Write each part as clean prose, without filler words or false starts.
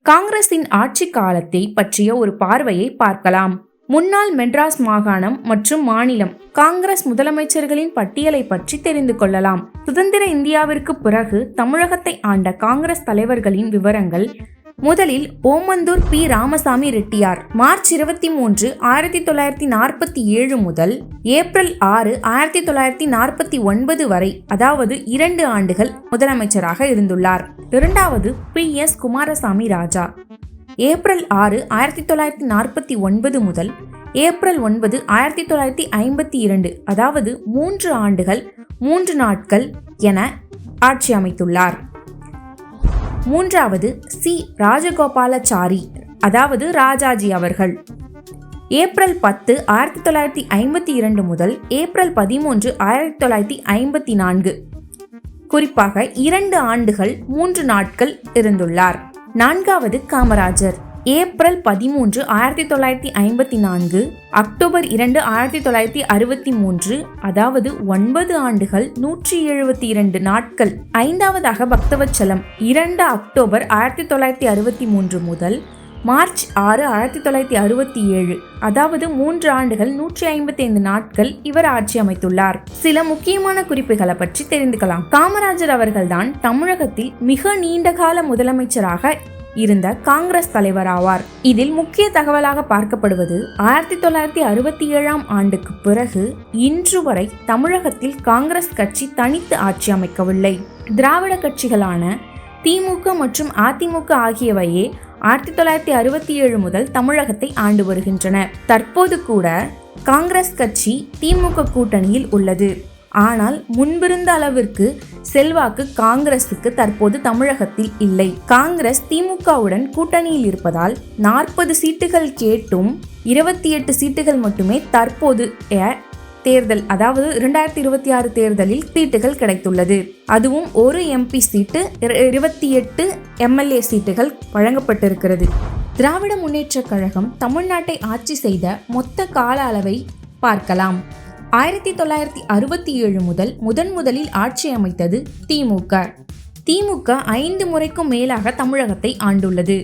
காங்கிரசின் ஆட்சி காலத்தை பற்றிய ஒரு பார்வையை பார்க்கலாம். முன்னாள் மெட்ராஸ் மாகாணம் மற்றும் மாநிலம் காங்கிரஸ் முதலமைச்சர்களின் பட்டியலை பற்றி தெரிந்து கொள்ளலாம். சுதந்திர இந்தியாவிற்கு பிறகு தமிழகத்தை ஆண்ட காங்கிரஸ் தலைவர்களின் விவரங்கள். முதலில் ஓமந்தூர் பி. ராமசாமி ரெட்டியார் மார்ச் 23, 1947 முதல் ஏப்ரல் 6, 1949 வரை, அதாவது 2 ஆண்டுகள் முதலமைச்சராக இருந்துள்ளார். இரண்டாவது பி. எஸ். குமாரசாமி ராஜா ஏப்ரல் 6, 1949 முதல் ஏப்ரல் 9, 1952, அதாவது 3 ஆண்டுகள் 3 நாட்கள் என ஆட்சி அமைத்துள்ளார். மூன்றாவது சி. ராஜகோபாலாச்சாரி, அதாவது ராஜாஜி அவர்கள் ஏப்ரல் 10, 1952 முதல் ஏப்ரல் 13, 1954, குறிப்பாக 2 ஆண்டுகள் 3 நாட்கள் இருந்துள்ளார். நான்காவது காமராஜர் ஏப்ரல் 13, 1954, அக்டோபர் 2, 1963, அதாவது 9 ஆண்டுகள் 172 நாட்கள். ஐந்தாவதாக பக்தவச்சலம் 2 அக்டோபர் 1963 முதல் மார்ச் 6, 1967, அதாவது 3 ஆண்டுகள் 155 நாட்கள் இவர் ஆட்சி அமைத்துள்ளார். சில முக்கியமான குறிப்புகளை பற்றி தெரிந்துக்கலாம். காமராஜர் அவர்கள்தான் தமிழகத்தில் மிக நீண்டகால முதலமைச்சராக இருந்த காங்கிரஸ் தலைவர் ஆவார். இதில் முக்கிய தகவலாக பார்க்கப்படுவது 1967ஆம் ஆண்டுக்கு பிறகு இன்று வரை தமிழகத்தில் காங்கிரஸ் கட்சி தனித்து ஆட்சி அமைக்கவில்லை. திராவிட கட்சிகளான திமுக மற்றும் அதிமுக ஆகியவையே 1967 முதல் தமிழகத்தை ஆண்டு வருகின்றன. தற்போது கூட காங்கிரஸ் கட்சி திமுக கூட்டணியில் உள்ளது. ஆனால் முன்பிருந்த அளவிற்கு செல்வாக்கு காங்கிரசுக்கு தற்போது தமிழகத்தில் இல்லை. காங்கிரஸ் திமுகவுடன் கூட்டணியில் இருப்பதால் 40 சீட்டுகள் கேட்டும் 28 சீட்டுகள் மட்டுமே தற்போது தேர்தல், அதாவது 2026 தேர்தலில் சீட்டுகள் கிடைத்துள்ளது. அதுவும் ஒரு எம்பி சீட்டு, 28 எம்எல்ஏ சீட்டுகள் வழங்கப்பட்டிருக்கிறது. திராவிட முன்னேற்றக் கழகம் தமிழ்நாட்டை ஆட்சி செய்த மொத்த கால அளவை பார்க்கலாம். 1967 முதல் முதலில் ஆட்சி அமைத்தது திமுக. திமுக 5 முறைக்கும் மேலாக தமிழகத்தை ஆண்டுள்ளது.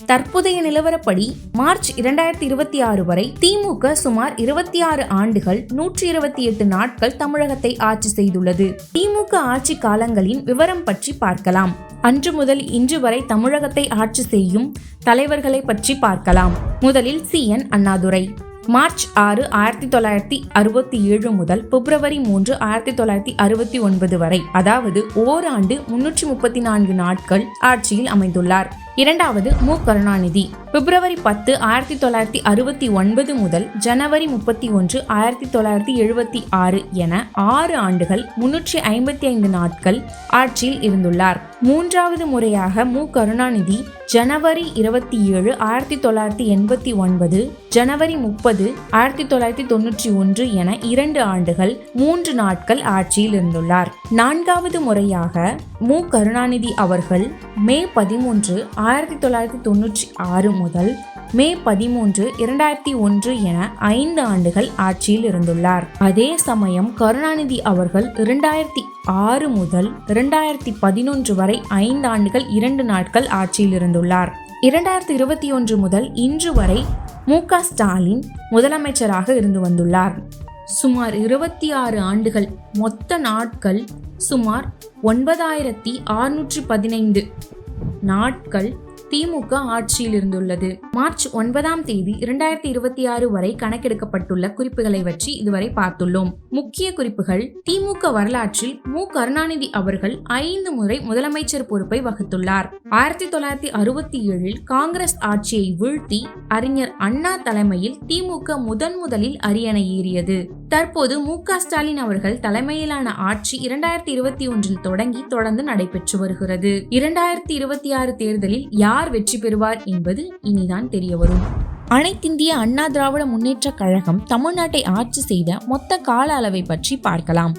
தற்போதைய நிலவரப்படி மார்ச் 2026 வரை திமுக சுமார் 26 ஆண்டுகள் 128 நாட்கள் தமிழகத்தை ஆட்சி செய்துள்ளது. திமுக ஆட்சி காலங்களின் விவரம் பற்றி பார்க்கலாம். அன்று முதல் இன்று வரை தமிழகத்தை ஆட்சி செய்யும் தலைவர்களை பற்றி பார்க்கலாம். முதலில் CN அண்ணாதுரை மார்ச் 6, 1967 முதல் பிப்ரவரி 3, 1969 வரை, அதாவது ஓராண்டு 334 நாட்கள் ஆட்சியில் அமைந்துள்ளார். இரண்டாவது மு. கருணாநிதி பிப்ரவரி 10, 1969 முதல் ஜனவரி 31, 1976 என 6 ஆண்டுகள் 355 நாட்கள் ஆட்சியில் இருந்துள்ளார். மூன்றாவது முறையாக மு. கருணாநிதி ஜனவரி 27, 1989, ஜனவரி 30, 1991 என 2 ஆண்டுகள் 3 நாட்கள் ஆட்சியில் இருந்துள்ளார். நான்காவது முறையாக மு. கருணாநிதி அவர்கள் மே 13, 1996 முதல் மே 13, 2001 என 5 ஆண்டுகள் ஆட்சியில் இருந்துள்ளார். அதே சமயம் கருணாநிதி அவர்கள் 2006 முதல் 2011 வரை 5 ஆண்டுகள் 2 நாட்கள் ஆட்சியில் இருந்துள்ளார். 2021 முதல் இன்று வரை மு. க. ஸ்டாலின் முதலமைச்சராக இருந்து வந்துள்ளார். சுமார் 26 ஆண்டுகள், மொத்த நாட்கள் சுமார் 9615 நாட்கள் திமுக ஆட்சியில் இருந்துள்ளது. மார்ச் 9ஆம் தேதி 2026 வரை கணக்கெடுக்கப்பட்டுள்ள குறிப்புகளை வச்சு இதுவரை பார்த்துள்ளோம். முக்கிய குறிப்புகள்: திமுக வரலாற்றில் மு. கருணாநிதி அவர்கள் 5 முறை முதலமைச்சர் பொறுப்பை வகித்துள்ளார். 1967 காங்கிரஸ் ஆட்சியை வீழ்த்தி அறிஞர் அண்ணா தலைமையில் திமுக முதலில் அரியணை ஏறியது. தற்போது மு. க. ஸ்டாலின் அவர்கள் தலைமையிலான ஆட்சி 2021 தொடங்கி தொடர்ந்து நடைபெற்று வருகிறது. 2026 தேர்தலில் யார் வெற்றி பெறுவார் என்பது இனிதான் தெரிய வரும். அனைத்திந்திய அண்ணா திராவிட முன்னேற்ற கழகம் தமிழ்நாட்டை ஆட்சி செய்த மொத்த கால அளவை பற்றி பார்க்கலாம்.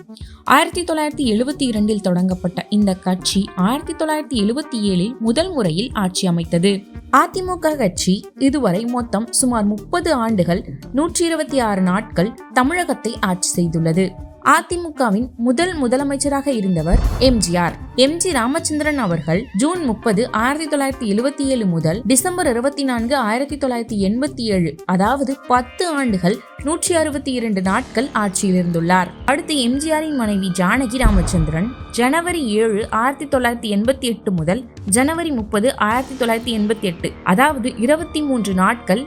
1972 தொடங்கப்பட்ட இந்த கட்சி 1977 முதல் முறையில் ஆட்சி அமைத்தது. அதிமுக கட்சி இதுவரை மொத்தம் சுமார் 30 ஆண்டுகள் 126 நாட்கள் தமிழகத்தை ஆட்சி செய்துள்ளது. அதிமுகவின் முதலமைச்சராக இருந்தவர் எம்ஜிஆர். எம்.ஜி. ராமச்சந்திரன் அவர்கள் ஜூன் 30, 1977 முதல் டிசம்பர் 24, 1987, அதாவது 10 ஆண்டுகள் 162 நாட்கள் ஆட்சியில் இருந்துள்ளார். அடுத்து எம்ஜிஆரின் மனைவி ஜானகி ராமச்சந்திரன் ஜனவரி 7, 1988 முதல் ஜனவரி 30, 1988, அதாவது 23 நாட்கள்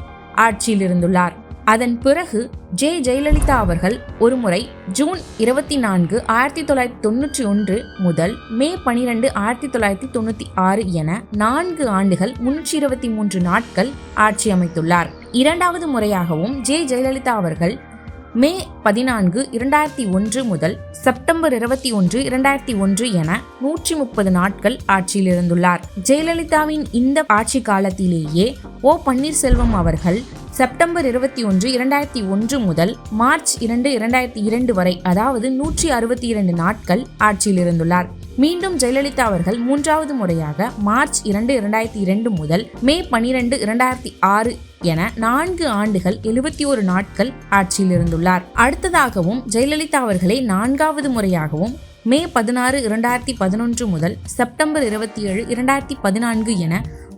ஆட்சியில் இருந்துள்ளார். அதன் பிறகு ஜெயலலிதா அவர்கள் ஒருமுறை ஜூன் 24, 1991 முதல் மே 12, 1996 என 4 ஆண்டுகள் 323 நாட்கள் ஆட்சி அமைத்துள்ளார். இரண்டாவது முறையாகவும் ஜெயலலிதா அவர்கள் மே 14, 2001 முதல் செப்டம்பர் 21, 2001 என 130 நாட்கள் ஆட்சியில் இருந்துள்ளார். ஜெயலலிதாவின் இந்த ஆட்சி காலத்திலேயே ஓ. பன்னீர்செல்வம் அவர்கள் செப்டம்பர் 21, 2001 முதல் மார்ச் 2, 2002 வரை, அதாவது 162 நாட்கள் ஆட்சியில் இருந்துள்ளார். மீண்டும் ஜெயலலிதா அவர்கள் மூன்றாவது முறையாக மார்ச் 2, 2002 முதல் மே 12, 2006 என 4 ஆண்டுகள் 71 நாட்கள் ஆட்சியில் இருந்துள்ளார். அடுத்ததாகவும் ஜெயலலிதா அவர்களை 4வது முறையாகவும் மே 16, 2011 முதல் செப்டம்பர் 27, 2014 என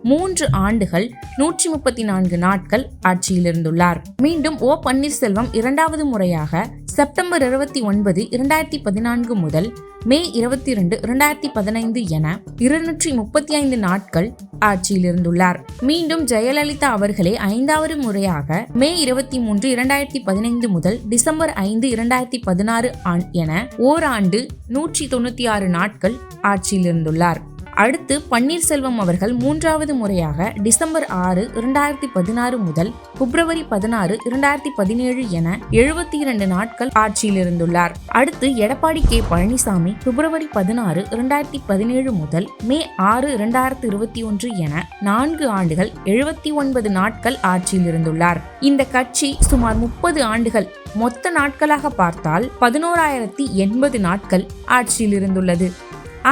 3 ஆண்டுகள் 134 நாட்கள் ஆட்சியில் இருந்துள்ளார். மீண்டும் ஓ. பன்னீர்செல்வம் இரண்டாவது முறையாக செப்டம்பர் 29, 2014 முதல் மே 22, 2015 என 235 நாட்கள் ஆட்சியில் இருந்துள்ளார். மீண்டும் ஜெயலலிதா அவர்களே 5வது முறையாக மே 23, 2015 முதல் டிசம்பர் 5, 2016 என ஓராண்டு 196 நாட்கள் ஆட்சியில் இருந்துள்ளார். அடுத்து பன்னீர்செல்வம் அவர்கள் 3வது முறையாக டிசம்பர் 6, 2016 முதல் பிப்ரவரி 16, 2017 என 72 நாட்கள் ஆட்சியில் இருந்துள்ளார். அடுத்து எடப்பாடி கே. பழனிசாமி பிப்ரவரி 16, 2017 முதல் மே 6, 2021 என 4 ஆண்டுகள் 79 நாட்கள் ஆட்சியில் இருந்துள்ளார். இந்த கட்சி சுமார் 30 ஆண்டுகள் மொத்த நாட்களாக பார்த்தால் 11,080 நாட்கள் ஆட்சியில் இருந்துள்ளது.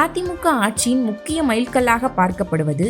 அதிமுக ஆட்சியின் முக்கிய மைல்கல்லாக பார்க்கப்படுவது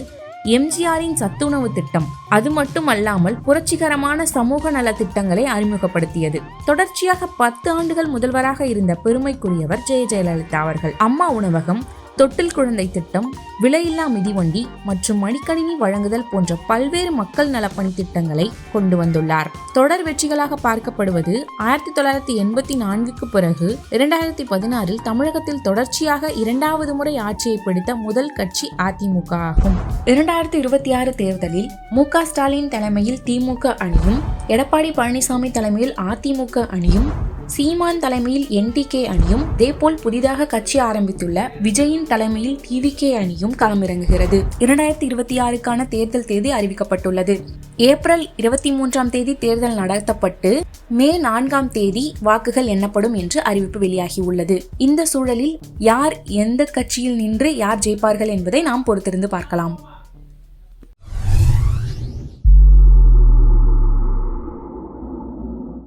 எம்ஜிஆரின் சத்துணவு திட்டம். அது மட்டுமல்லாமல் புரட்சிகரமான சமூக நல திட்டங்களை அறிமுகப்படுத்தியது. தொடர்ச்சியாக 10 ஆண்டுகள் முதல்வராக இருந்த பெருமைக்குரியவர் ஜெயலலிதா அவர்கள். அம்மா உணவகம், தொட்டில் குழந்தை திட்டம், விலையில்லா மிதிவண்டி மற்றும் மடிக்கணினி வழங்குதல் போன்ற பல்வேறு மக்கள் நலப்பணி திட்டங்களை கொண்டு வந்துள்ளார். தொடர் வெற்றிகளாக பார்க்கப்படுவது 1984க்கு பிறகு 2016 தமிழகத்தில் தொடர்ச்சியாக 2வது முறை ஆட்சியை பிடித்த முதல் கட்சி அதிமுக ஆகும். 2026 தேர்தலில் மு.க. ஸ்டாலின் தலைமையில் திமுக அணியும், எடப்பாடி பழனிசாமி தலைமையில் அதிமுக அணியும், சீமான் தலைமையில் என்டிகே அணியும், இதேபோல் புதிதாக கட்சி ஆரம்பித்துள்ள விஜயின் தலைமையில் டிவிகே அணியும் களமிறங்குகிறது. 2026க்கான தேர்தல் தேதி அறிவிக்கப்பட்டுள்ளது. ஏப்ரல் 23ஆம் தேதி தேர்தல் நடத்தப்பட்டு மே 4ஆம் தேதி வாக்குகள் எண்ணப்படும் என்று அறிவிப்பு வெளியாகியுள்ளது. இந்த சூழலில் யார் எந்த கட்சியில் நின்று யார் ஜெயிப்பார்கள் என்பதை நாம் பொறுத்திருந்து பார்க்கலாம்.